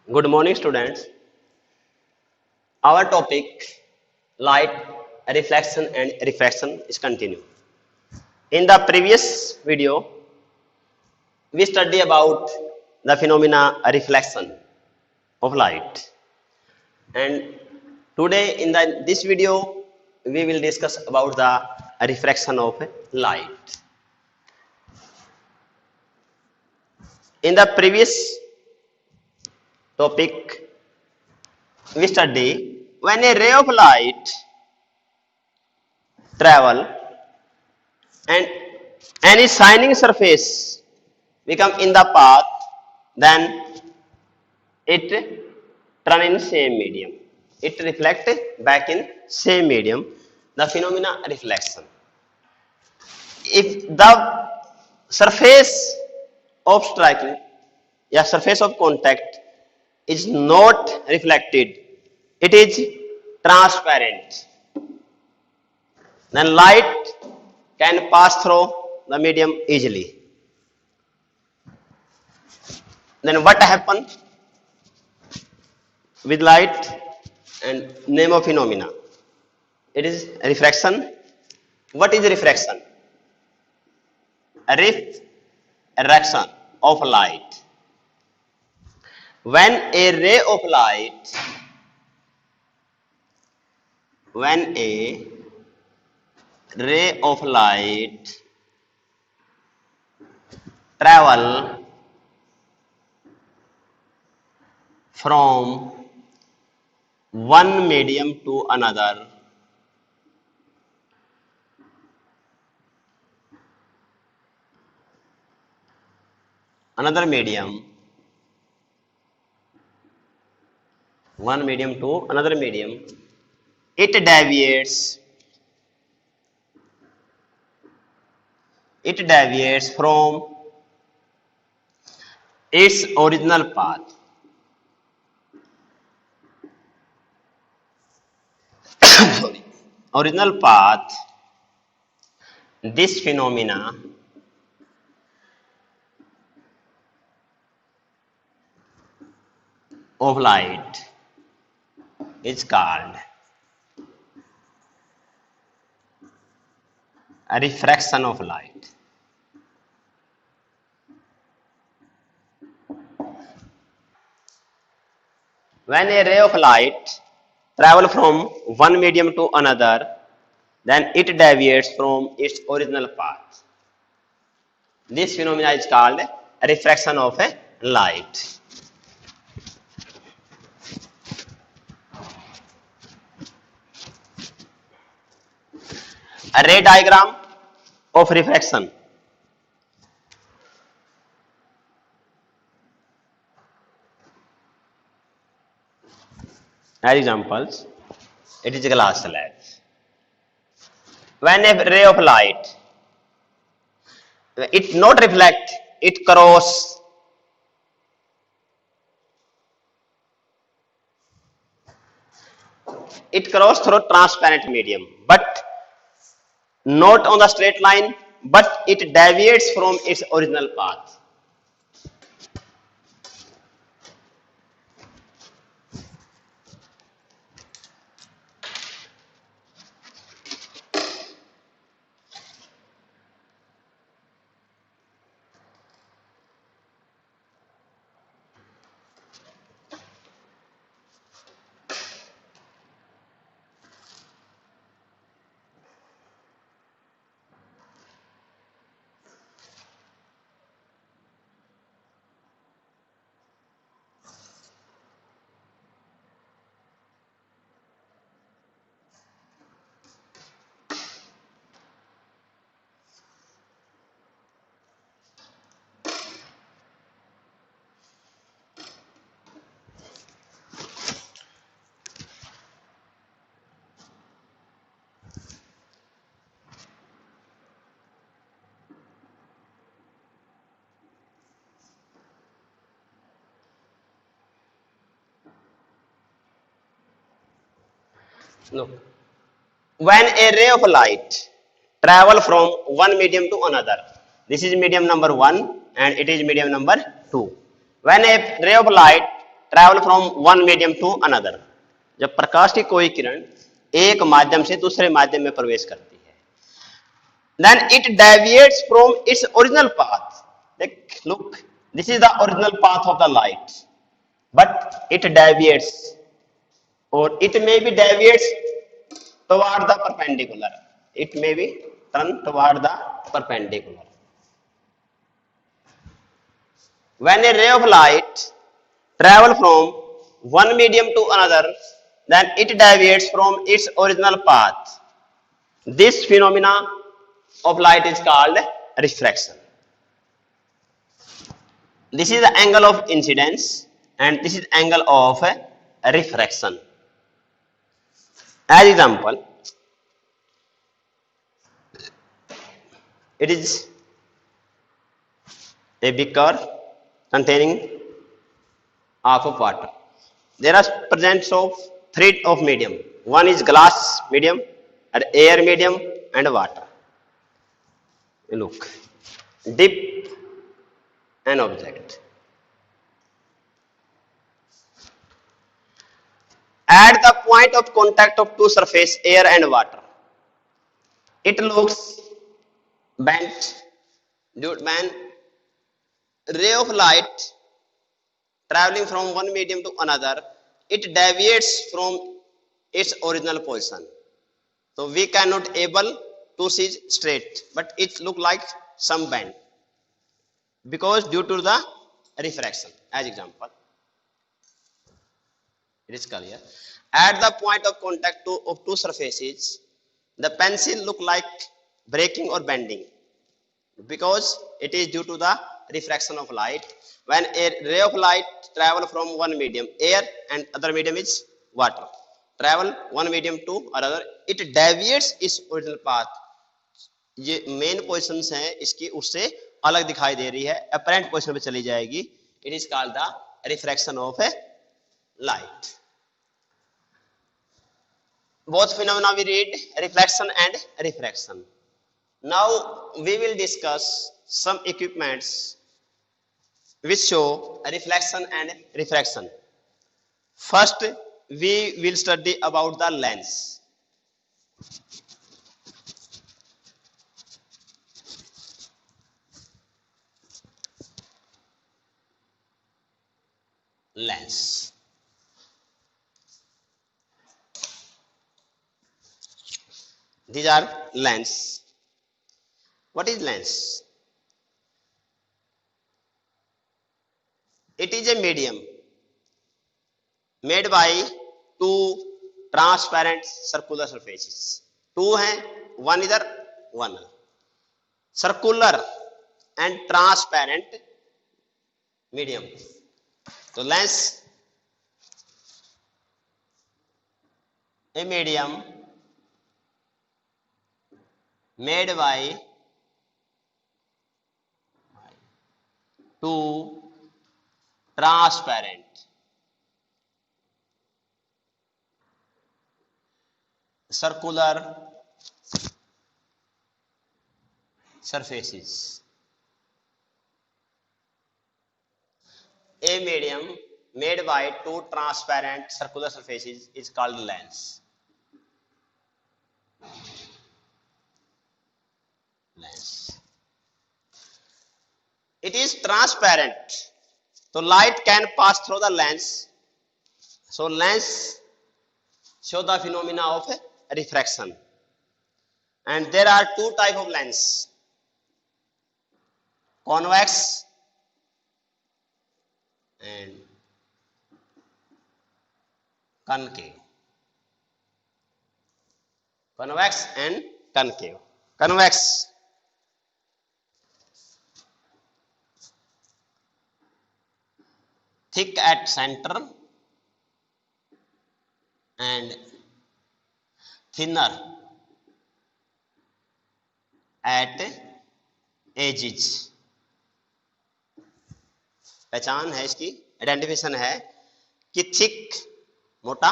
Good morning, students. Our topic light reflection and refraction is continue. In the previous video, we studied about the phenomena reflection of light, and today in this video we will discuss about the refraction of light. In the previous topic, we study when a ray of light travel and any shining surface become in the path, then it turn in same medium. It reflect back in same medium. The phenomena reflection. If the surface of striking, yeah, surface of contact is not reflected, it is transparent, then light can pass through the medium easily. Then what happens with light and name of phenomena? It is refraction. What is refraction? Refraction of light. When a ray of light travel from one medium to another, one medium to another medium, it deviates from its original path. Original path. This phenomena of light is called a refraction of light. When a ray of light travel from one medium to another, then it deviates from its original path. This phenomena is called a refraction of a light. A ray diagram of refraction. As examples, it is a glass slab. When a ray of light, it not reflect, it cross through transparent medium, but not on the straight line, but it deviates from its original path. No. When a ray of light travel from one medium to another, this is medium number 1 and it is medium number 2. When a ray of light travel from one medium to another, जब प्रकाश की कोई किरण एक माध्यम से दूसरे माध्यम में प्रवेश करती है, then it deviates from its original path. Look, this is the original path of the light, but it deviates, or it may be deviates toward the perpendicular. It may be turned toward the perpendicular. When a ray of light travel from one medium to another, then it deviates from its original path. This phenomena of light is called refraction. This is the angle of incidence and this is angle of refraction. As example, it is a beaker containing half of water. There are presence of three of medium. One is glass medium, and air medium, and water. Look, dip an object. At the point of contact of two surfaces, air and water, it looks bent. When ray of light traveling from one medium to another, it deviates from its original position. So we cannot able to see straight, but it look like some bend because due to the refraction. As example, it is clear. At the point of contact of two surfaces, the pencil look like breaking or bending because it is due to the refraction of light. When a ray of light travel from one medium, air, and other medium is water, travel one medium to another, it deviates its original path. ये main positions हैं इसकी उससे अलग दिखाई दे रही है, apparent position पे चली जाएगी. It is called the refraction of A light. Both phenomena we read, reflection and refraction. Now we will discuss some equipments which show reflection and refraction. First, we will study about the lens. Lens. These are lens. What is lens? It is a medium made by two transparent circular surfaces. Two हैं, one इधर, one circular and transparent medium. तो lens a medium made by two transparent circular surfaces. A medium made by two transparent circular surfaces is called lens. Lens. It is transparent, so light can pass through the lens. So lens show the phenomena of refraction. And there are two type of lens: convex and concave. Convex and concave. Convex thick at center and thinner at edges. पहचान है इसकी, identification है कि thick मोटा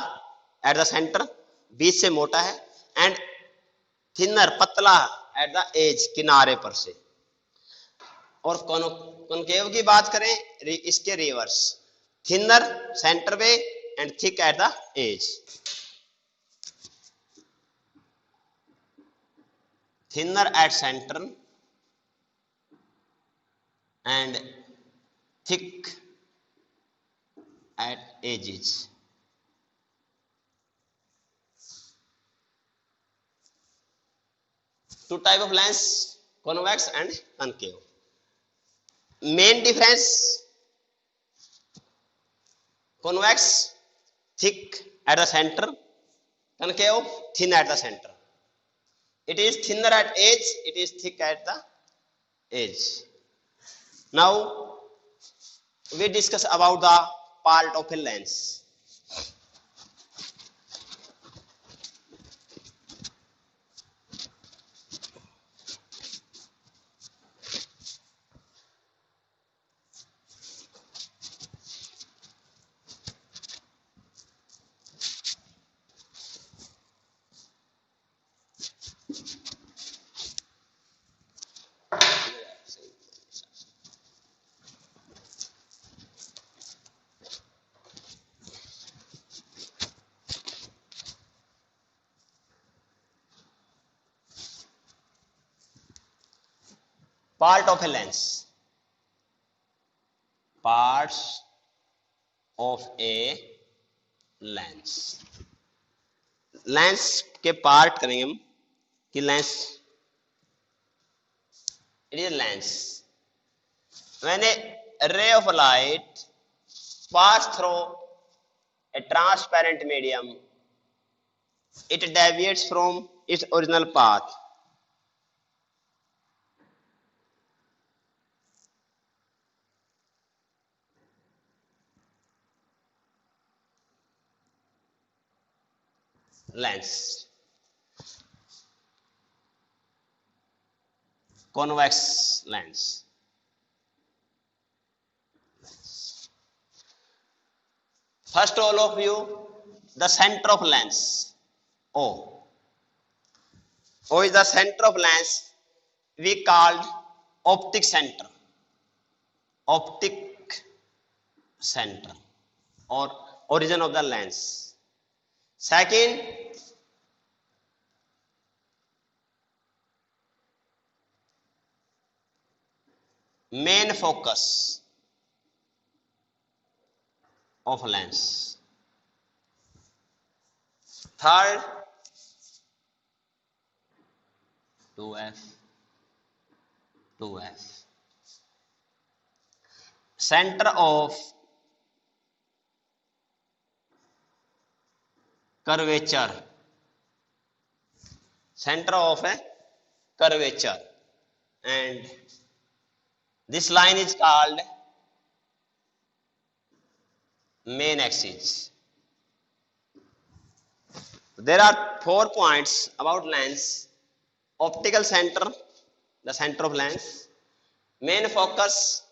at the centre, बीच से मोटा है, and thinner पतला एट द एज किनारे पर से. और कॉनकेव की बात करें इसके reverse, thinner center way and thick at the edge. Thinner at center and thick at edges. Two type of lens, convex and concave. Main difference, convex thick at the center, concave thin at the center. It is thinner at edge, it is thick at the edge. Now we discuss about the part of a lens. Part of a lens. Parts of a lens. Lens के part करेंगे हम कि lens, it is a lens. When a ray of light pass through a transparent medium, it deviates from its original path. Lens. Convex lens. First, all of you, the center of lens, O. O is the center of lens, we called optic center. Optic center or origin of the lens. Second, main focus of lens. Third, 2F. Center of curvature. Center of a curvature, and this line is called main axis. There are 4 points about lens: optical center, the center of lens; main focus,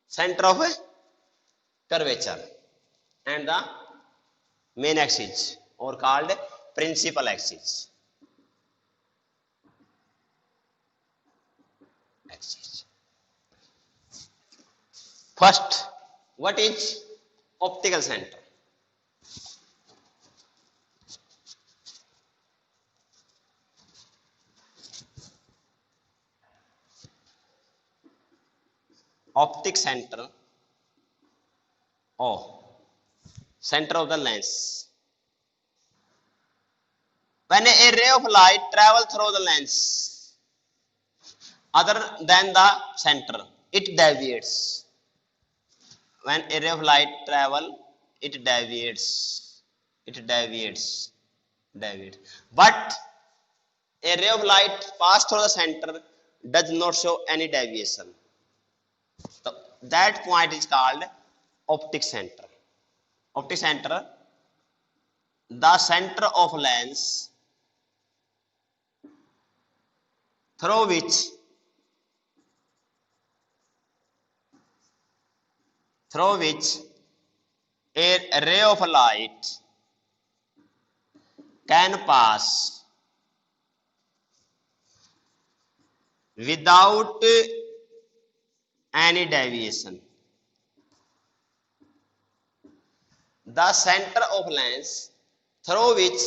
center of a curvature; and the main axis, or called principal axis. First, what is optical center? Optic center, O, center of the lens. When a ray of light travels through the lens other than the center, it deviates. When a ray of light travels, it deviates. But a ray of light pass through the center does not show any deviation. So that point is called optic center. Optic center, the center of lens through which a ray of light can pass without any deviation. the center of lens through which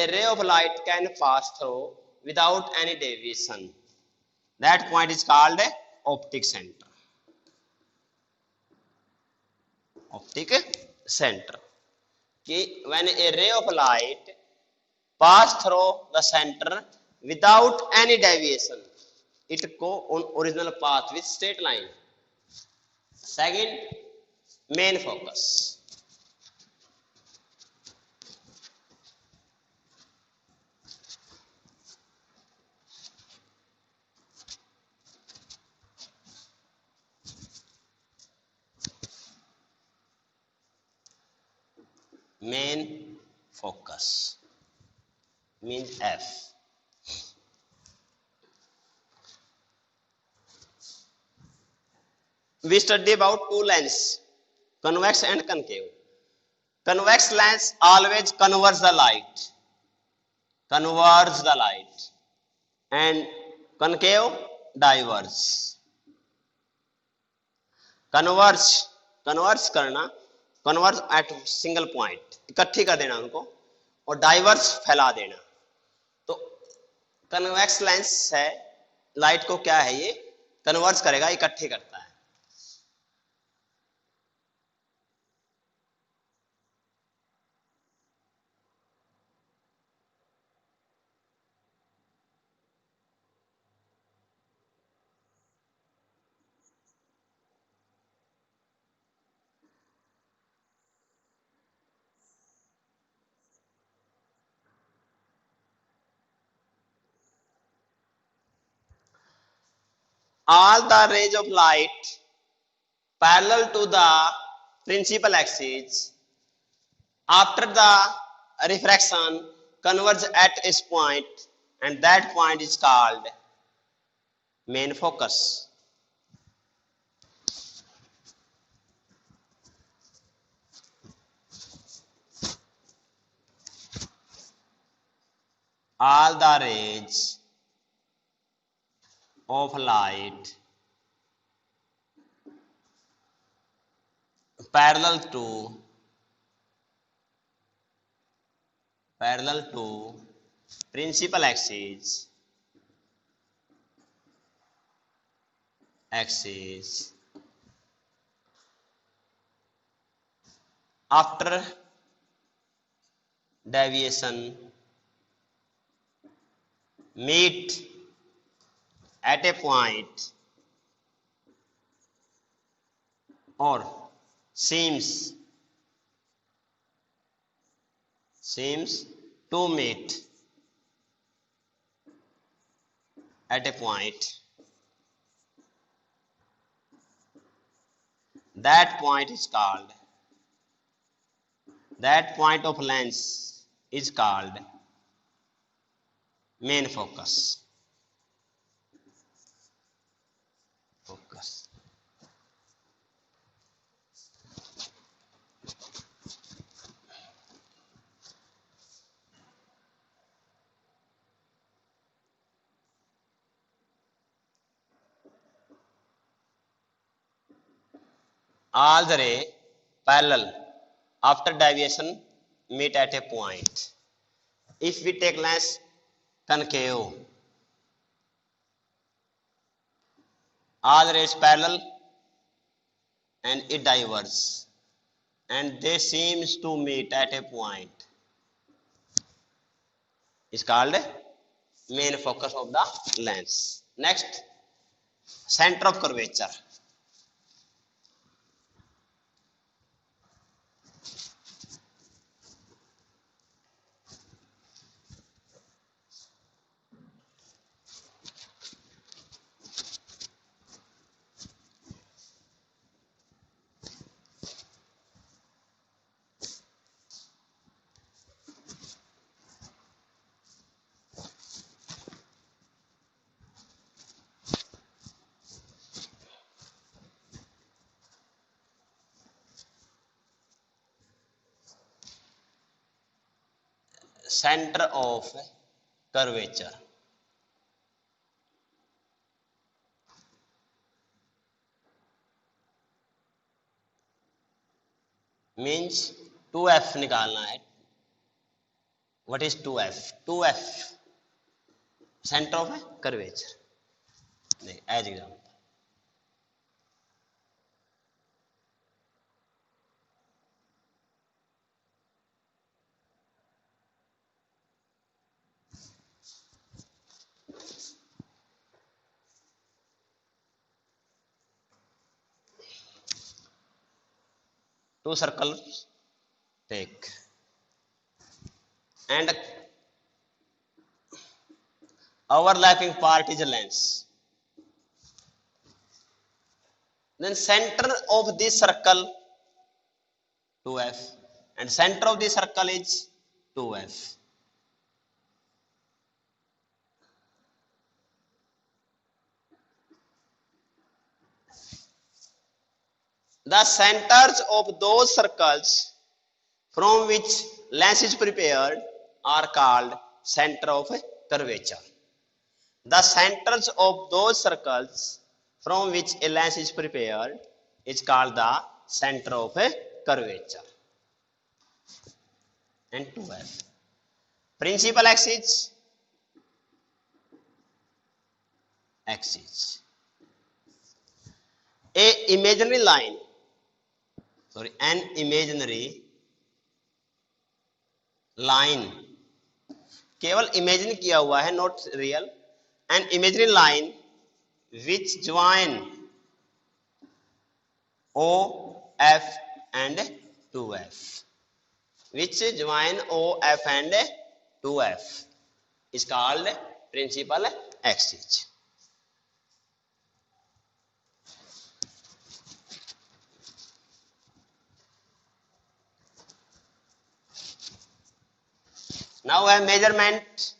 a ray of light can pass through without any deviation. That point is called optic center. Optic center. When a ray of light pass through the center without any deviation, it go on original path with straight line. Second, main focus. Main focus means F. We study about two lenses, convex and concave. Convex lens always converges the light, and concave diverge. Converge करना, converge at single point, इकट्ठी कर देना उनको, और diverge फैला देना. तो convex lens है, लाइट को क्या है, ये कन्वर्ज करेगा, इकट्ठी करता है. All the rays of light parallel to the principal axis after the refraction converge at a point, and that point is called main focus. All the rays of light parallel to principal axis after deviation meet at a point or seems to meet at a point. That point of lens is called main focus. All the rays parallel after deviation meet at a point. If we take lens concave, all rays parallel and it diverges, and they seems to meet at a point, is called main focus of the lens. Next, center of curvature. Center of curvature means 2f निकालना है. What is 2f? 2f center of a curvature. नहीं, as example. Two circles take and overlapping part is a lens. Then center of this circle 2f and center of this circle is 2f. The centers of those circles from which lens is prepared are called center of curvature. The centers of those circles from which a lens is prepared is called the center of a curvature. And 2f. Principal axis. An imaginary line, केवल imagine किया हुआ है, not real. An imaginary line which join OF and 2F, which join OF and 2F is called principal axis. Now I have measurement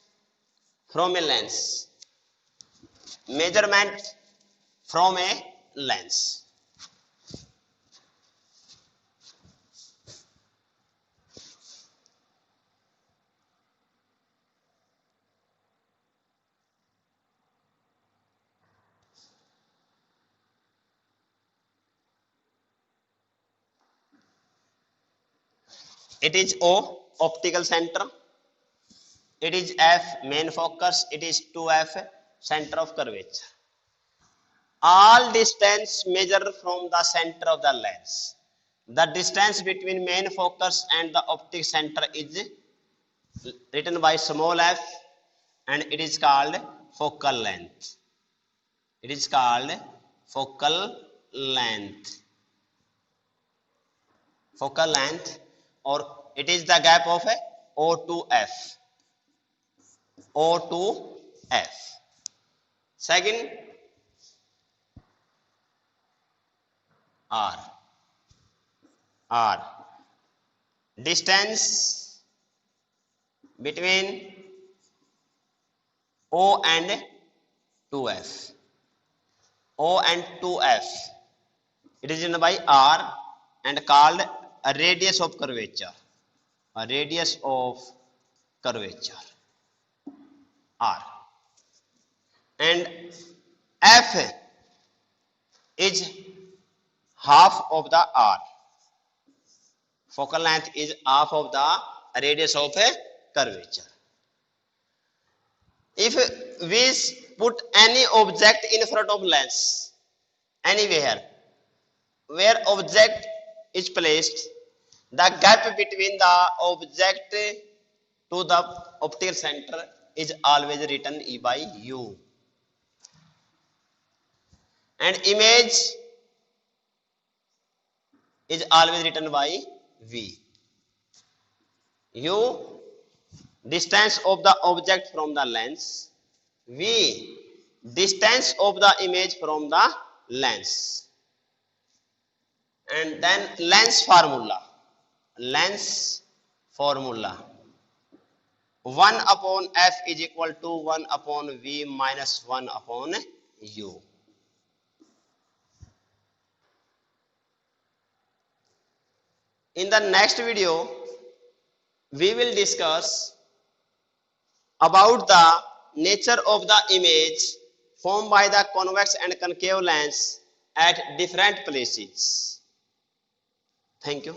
from a lens. Measurement from a lens. It is O, optical center. It is F, main focus. It is 2F, center of curvature. All distance measured from the center of the lens. The distance between main focus and the optic center is written by small f, and it is called focal length. It is called focal length. Focal length, or it is the gap of O to F. O to F. Second, R. Distance between O and 2F. O and 2F. It is written by R and called a radius of curvature. A radius of curvature. R. And F is half of the R. Focal length is half of the radius of a curvature. If we put any object in front of lens, anywhere where object is placed, the gap between the object to the optical center is always written by U. And image is always written by V. U, distance of the object from the lens. V, distance of the image from the lens. And then lens formula. 1 upon F is equal to 1 upon V minus 1 upon U. In the next video, we will discuss about the nature of the image formed by the convex and concave lens at different places. Thank you.